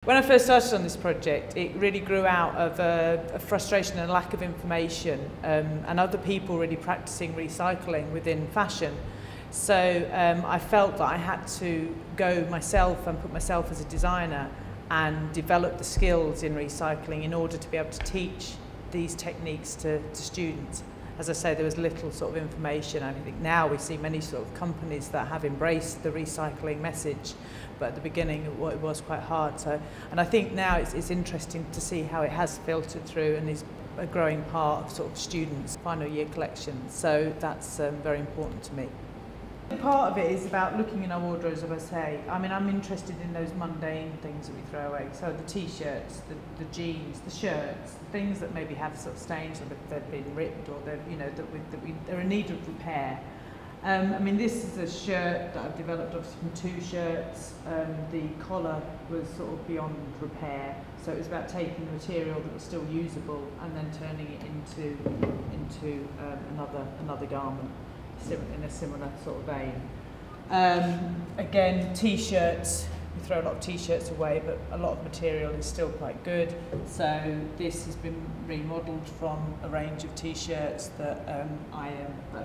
When I first started on this project, it really grew out of a frustration and a lack of information and other people really practicing recycling within fashion. So I felt that I had to go myself and put myself as a designer and develop the skills in recycling in order to be able to teach these techniques to students. As I say, there was little sort of information. I think now we see many sort of companies that have embraced the recycling message, but at the beginning it was quite hard. And I think now it's interesting to see how it has filtered through and is a growing part of sort of students' final year collections. So that's very important to me. Part of it is about looking in our wardrobes, as I say. I mean, I'm interested in those mundane things that we throw away. So the t-shirts, the jeans, the shirts, things that maybe have sort of stains or they've been ripped or they're in need of repair. I mean, this is a shirt that I've developed obviously from two shirts. The collar was sort of beyond repair, so it was about taking the material that was still usable and then turning it into another garment in a similar sort of vein. Again, t-shirts, we throw a lot of t-shirts away, but a lot of material is still quite good. So this has been remodelled from a range of t-shirts that I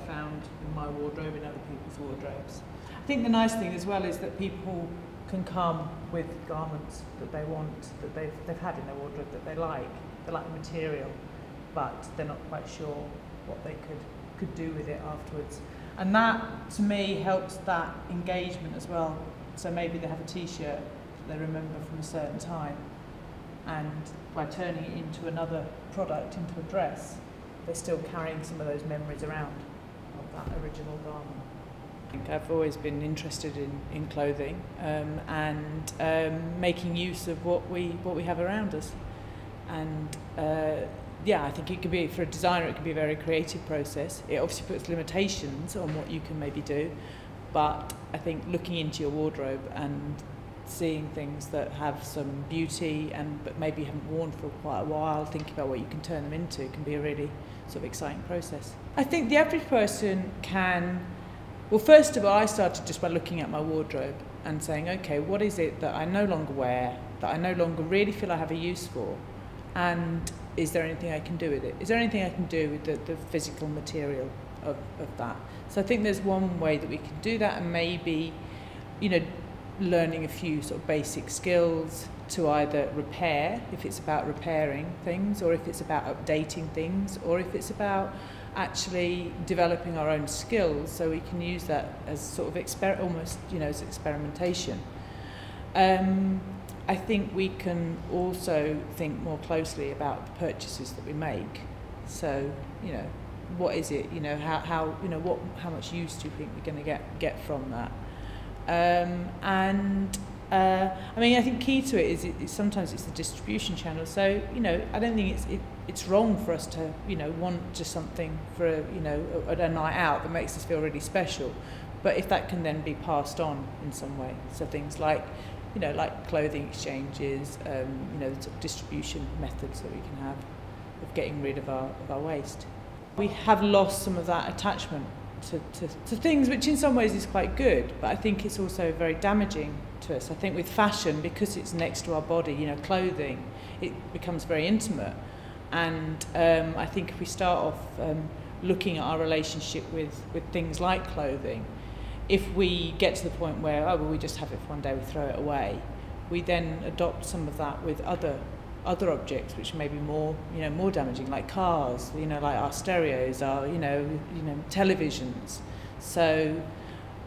found in my wardrobe and other people's wardrobes. I think the nice thing as well is that people can come with garments that they want, that they've had in their wardrobe that they like the material, but they're not quite sure what they could do with it afterwards. And that, to me, helps that engagement as well. So maybe they have a t-shirt that they remember from a certain time, and by turning it into another product, into a dress, they're still carrying some of those memories around of that original garment. I think I've always been interested in clothing and making use of what we have around us. And yeah, I think it could be, for a designer, it can be a very creative process. It obviously puts limitations on what you can maybe do, but I think looking into your wardrobe and seeing things that have some beauty but maybe you haven't worn for quite a while, thinking about what you can turn them into, can be a really sort of exciting process. I think the average person can, well, first of all, I started just by looking at my wardrobe and saying, okay, what is it that I no longer wear, that I no longer really feel I have a use for, and is there anything I can do with it? Is there anything I can do with the physical material of that? So I think there's one way that we can do that, and maybe, you know, learning a few sort of basic skills to either repair, if it's about repairing things, or if it's about updating things, or if it's about actually developing our own skills so we can use that as sort of almost, you know, as experimentation. I think we can also think more closely about the purchases that we make. So, you know, what is it? You know, how much use do you think we're going to get from that? I mean, I think key to it is sometimes it's the distribution channel. So, you know, I don't think it's wrong for us to, you know, want just something for a night out that makes us feel really special. But if that can then be passed on in some way, so things like, you know, like clothing exchanges, you know, the sort of distribution methods that we can have of getting rid of our waste. We have lost some of that attachment to things, which in some ways is quite good, but I think it's also very damaging to us. I think with fashion, because it's next to our body, you know, clothing, it becomes very intimate. And I think if we start off looking at our relationship with things like clothing, if we get to the point where, oh, well, we just have it for one day, we throw it away, we then adopt some of that with other objects which may be more damaging, like cars, you know, like our stereos, our you know televisions. So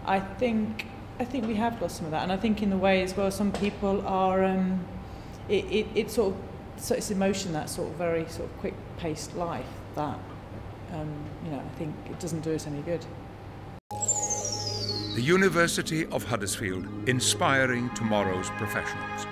I think we have lost some of that, and I think in the way as well, some people are it's emotion, that sort of very sort of quick-paced life that you know, I think it doesn't do us any good. The University of Huddersfield, inspiring tomorrow's professionals.